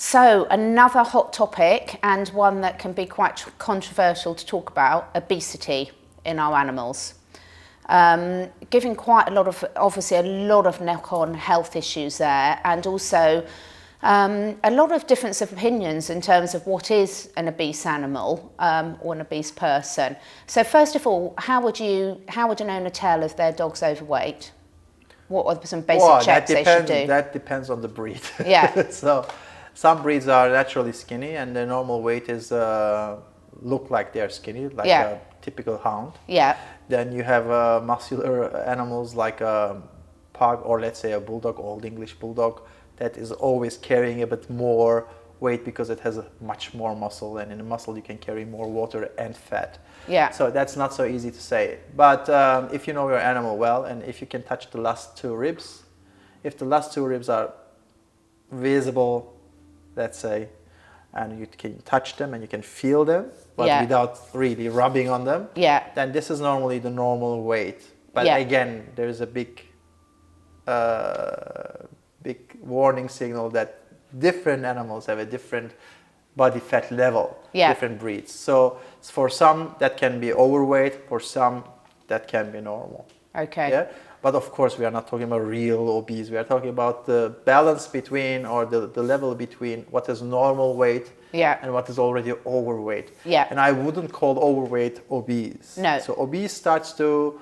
So another hot topic, and one that can be quite controversial to talk about, obesity in our animals. Giving quite a lot of, obviously a lot of knock-on health issues there, and also a lot of difference of opinions in terms of what is an obese animal or an obese person. So first of all, how would an owner tell if their dog's overweight? What are some basic checks they should do? That depends on the breed. Yeah. So some breeds are naturally skinny, and their normal weight is look like they're skinny, like a typical hound. Yeah. Then you have muscular animals like a pug, or let's say a bulldog, Old English bulldog, that is always carrying a bit more weight because it has much more muscle, and in a muscle you can carry more water and fat. Yeah. So that's not so easy to say. But if you know your animal well, and if you can touch the last two ribs, if the last two ribs are visible, let's say, and you can touch them and you can feel them, but without really rubbing on them, then this is normally the normal weight. But again, there's a big warning signal that different animals have a different body fat level, different breeds. So for some that can be overweight, for some that can be normal. Okay. Yeah? But of course we are not talking about real obese. We are talking about the balance between, or the level between what is normal weight and what is already overweight. Yeah. And I wouldn't call overweight obese. No. So obese starts to,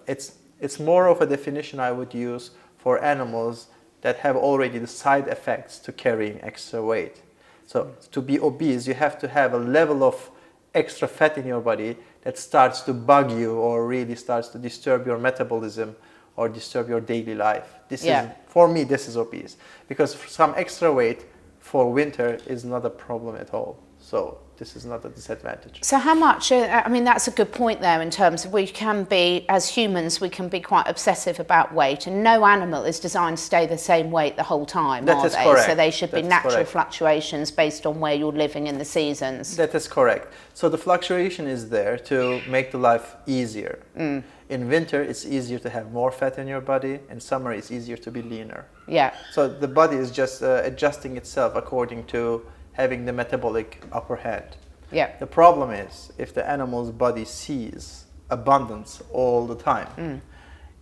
it's more of a definition I would use for animals that have already the side effects to carrying extra weight. So to be obese, you have to have a level of extra fat in your body that starts to bug you, or really starts to disturb your metabolism or disturb your daily life. This is, for me, this is obese. Because some extra weight for winter is not a problem at all. So this is not a disadvantage. So how much, I mean, that's a good point there in terms of we can be, as humans, we can be quite obsessive about weight, and no animal is designed to stay the same weight the whole time, are they? Correct. So they should be natural fluctuations based on where you're living in the seasons. That is correct. So the fluctuation is there to make the life easier. In winter, it's easier to have more fat in your body. In summer, it's easier to be leaner. Yeah. So the body is just adjusting itself according to having the metabolic upper hand. Yeah. The problem is, if the animal's body sees abundance all the time,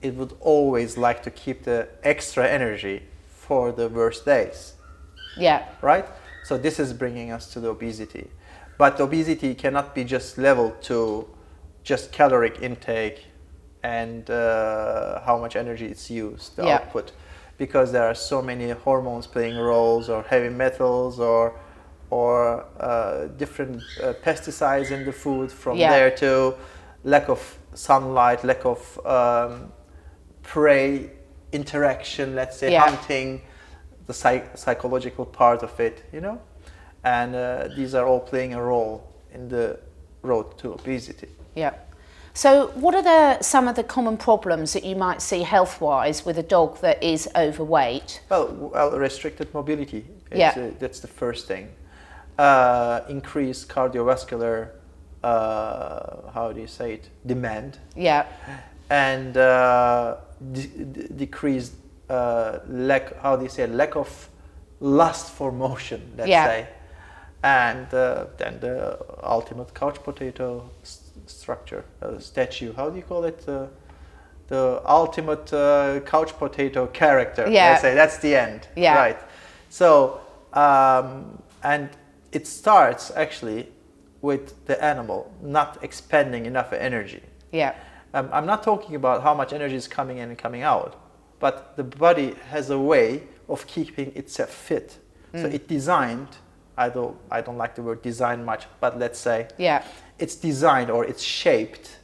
it would always like to keep the extra energy for the worst days. Yeah. Right? So this is bringing us to the obesity. But the obesity cannot be just leveled to just caloric intake and how much energy it's used, the output. Because there are so many hormones playing roles, or heavy metals, or different pesticides in the food, from there to lack of sunlight, lack of prey interaction, let's say hunting, the psychological part of it, you know, and these are all playing a role in the road to obesity. Yeah. So what are some of the common problems that you might see health-wise with a dog that is overweight? Well, restricted mobility, that's the first thing. Increased cardiovascular, how do you say it, demand. Yeah. And decreased lack of lust for motion, let's say. And then the ultimate couch potato structure, statue, how do you call it? The ultimate couch potato character, let's say, that's the end, right? So, and it starts actually with the animal not expending enough energy. Yeah. I'm not talking about how much energy is coming in and coming out, but the body has a way of keeping itself fit. So it designed, I don't like the word design much, but let's say it's designed, or it's shaped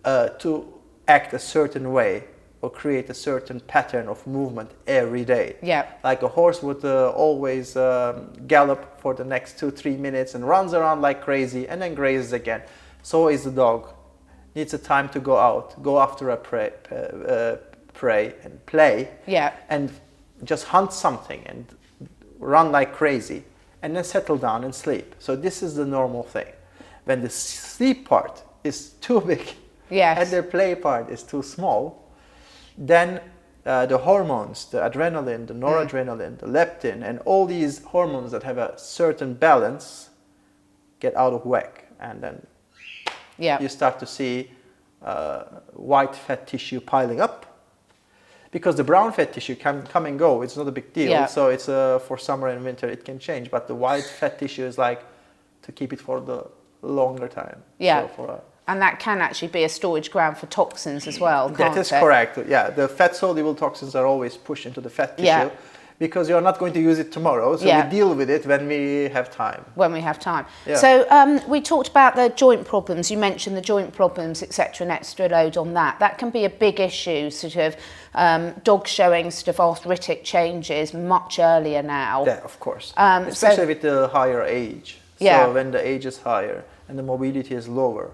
to act a certain way or create a certain pattern of movement every day. Yeah. Like a horse would always gallop for the next 2-3 minutes and runs around like crazy and then grazes again. So is the dog. Needs a time to go out, go after a prey and play, and just hunt something and run like crazy, and then settle down and sleep. So this is the normal thing. When the sleep part is too big and the play part is too small, then the hormones, the adrenaline, the noradrenaline, the leptin, and all these hormones that have a certain balance get out of whack, and then you start to see white fat tissue piling up. Because the brown fat tissue can come and go, it's not a big deal. Yeah. So it's for summer and winter it can change, but the white fat tissue is like to keep it for the longer time. Yeah. So and that can actually be a storage ground for toxins as well, can't that is it? correct. Yeah, the fat soluble toxins are always pushed into the fat tissue because you're not going to use it tomorrow. So we deal with it when we have time. When we have time. Yeah. So we talked about the joint problems. You mentioned the joint problems, etc., and extra load on that. That can be a big issue, sort of dogs showing sort of arthritic changes much earlier now. Yeah, of course. Especially with the higher age. So when the age is higher and the mobility is lower,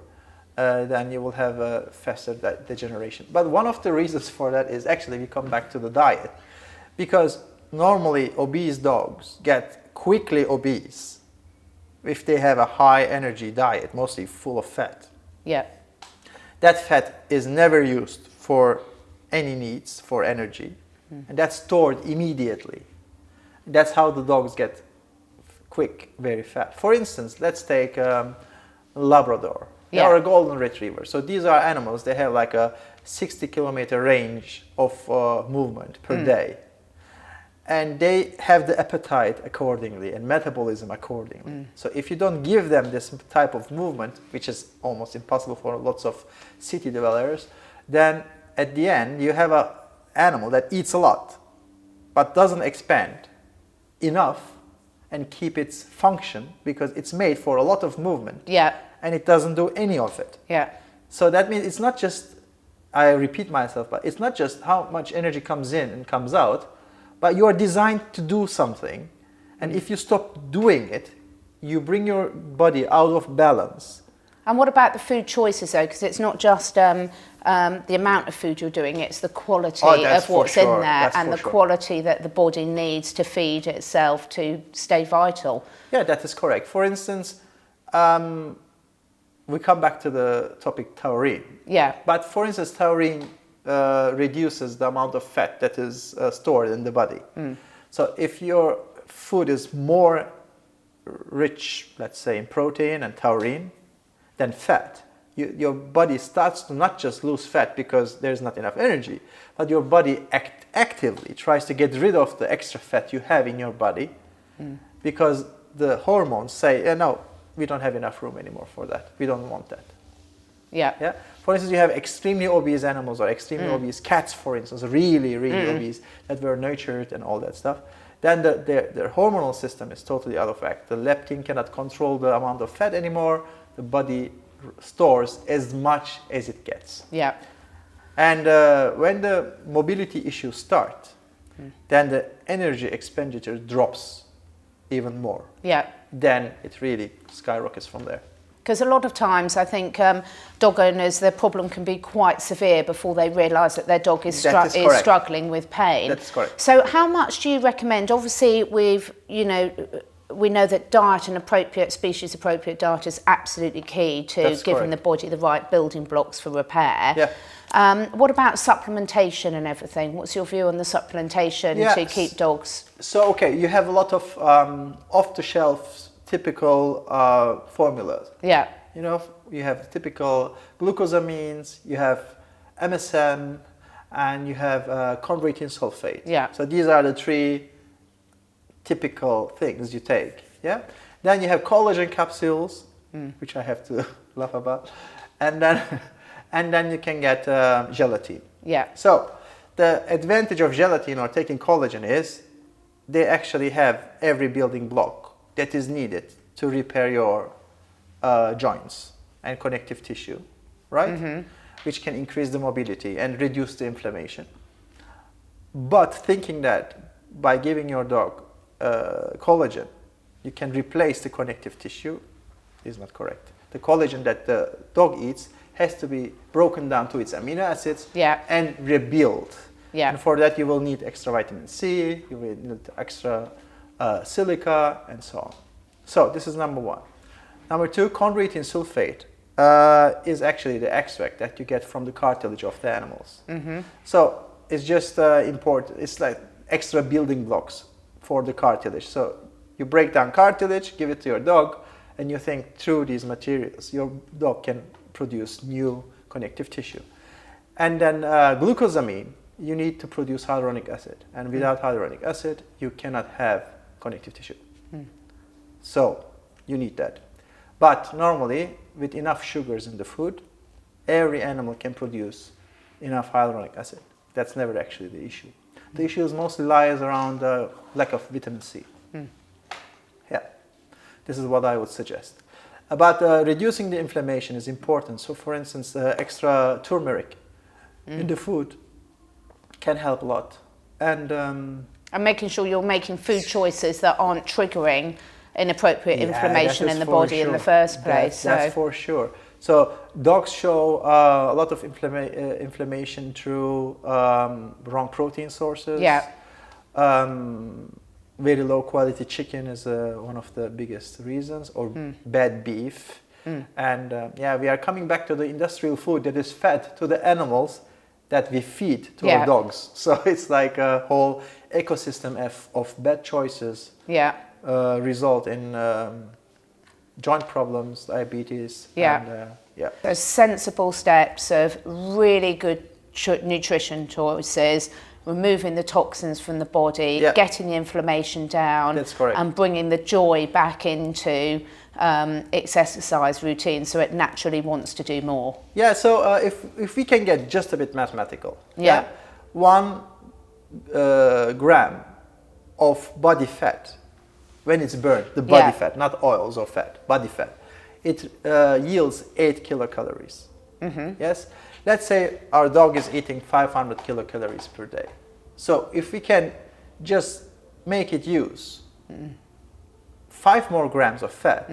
then you will have a faster degeneration. But one of the reasons for that is actually we come back to the diet. Because normally obese dogs get quickly obese if they have a high energy diet, mostly full of fat. Yeah. That fat is never used for any needs for energy, and that's stored immediately. That's how the dogs get quick, very fat. For instance, let's take Labrador. They are a golden retriever. So these are animals, they have like a 60-kilometer range of movement per day. And they have the appetite accordingly and metabolism accordingly. So if you don't give them this type of movement, which is almost impossible for lots of city dwellers, then at the end you have an animal that eats a lot, but doesn't expand enough and keep its function because it's made for a lot of movement. Yeah. And it doesn't do any of it. Yeah. So that means it's not just, I repeat myself, but it's not just how much energy comes in and comes out, but you are designed to do something. And if you stop doing it, you bring your body out of balance. And what about the food choices though? Because it's not just the amount of food you're doing, it's the quality of what's in there and the quality that the body needs to feed itself to stay vital. Yeah, that is correct. For instance, we come back to the topic taurine. Yeah. But for instance, taurine reduces the amount of fat that is stored in the body. So if your food is more rich, let's say, in protein and taurine than fat, your body starts to not just lose fat because there's not enough energy, but your body actively tries to get rid of the extra fat you have in your body because the hormones say, no, we don't have enough room anymore for that. We don't want that. Yeah. Yeah. For instance, you have extremely obese animals or extremely obese cats, for instance, really obese, that were nurtured and all that stuff. Then their hormonal system is totally out of whack. The leptin cannot control the amount of fat anymore. The body stores as much as it gets. Yeah. And when the mobility issues start, then the energy expenditure drops even more. Yeah. Then it really skyrockets from there. Because a lot of times I think dog owners, their problem can be quite severe before they realise that their dog is struggling with pain. That's correct. So how much do you recommend? Obviously we know that diet and appropriate, species appropriate diet is absolutely key to giving the body the right building blocks for repair. Yeah. What about supplementation and everything? What's your view on the supplementation to keep dogs? So, okay, you have a lot of off-the-shelf typical formulas. Yeah. You know, you have typical glucosamines, you have MSM, and you have chondroitin sulfate. Yeah. So these are the three typical things you take. Yeah. Then you have collagen capsules, which I have to laugh about, and then you can get gelatin. Yeah. So the advantage of gelatin or taking collagen is they actually have every building block that is needed to repair your joints and connective tissue, right? Which can increase the mobility and reduce the inflammation. But thinking that by giving your dog collagen, you can replace the connective tissue is not correct. The collagen that the dog eats has to be broken down to its amino acids and rebuilt. Yeah. And for that you will need extra vitamin C, you will need extra silica, and so on. So this is number one. Number two, chondroitin sulfate is actually the extract that you get from the cartilage of the animals. So it's just important. It's like extra building blocks for the cartilage. So you break down cartilage, give it to your dog, and you think through these materials, your dog can produce new connective tissue. And then glucosamine, you need to produce hyaluronic acid. And without hyaluronic acid, you cannot have connective tissue. So you need that. But normally, with enough sugars in the food, every animal can produce enough hyaluronic acid. That's never actually the issue. The issue is mostly lies around the lack of vitamin C. Yeah, this is what I would suggest. But reducing the inflammation is important. So for instance, extra turmeric in the food can help a lot. And making sure you're making food choices that aren't triggering inappropriate inflammation in the body in the first place. That's for sure. So dogs show a lot of inflammation through wrong protein sources. Yeah. Very low quality chicken is one of the biggest reasons, or bad beef. And yeah, we are coming back to the industrial food that is fed to the animals that we feed to our dogs. So it's like a whole ecosystem of bad choices result in joint problems, diabetes. And, There's sensible steps of really good nutrition choices, removing the toxins from the body, getting the inflammation down. That's correct. And bringing the joy back into its exercise routine so it naturally wants to do more. Yeah, so if we can get just a bit mathematical, 1 gram of body fat, when it's burned, the body fat, not oils or fat, body fat, it yields 8 kilocalories. Yes? Let's say our dog is eating 500 kilocalories per day. So if we can just make it use 5 more grams of fat,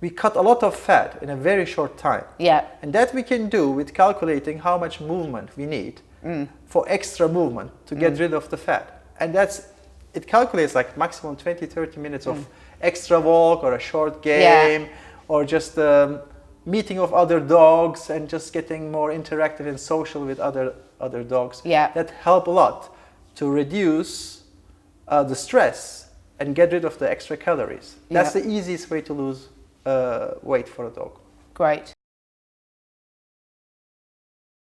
we cut a lot of fat in a very short time. And that we can do with calculating how much movement we need for extra movement to get rid of the fat. And it calculates like maximum 20-30 minutes of extra walk or a short game or just meeting of other dogs and just getting more interactive and social with other dogs. That help a lot to reduce the stress and get rid of the extra calories. That's the easiest way to lose weight for a dog. Great.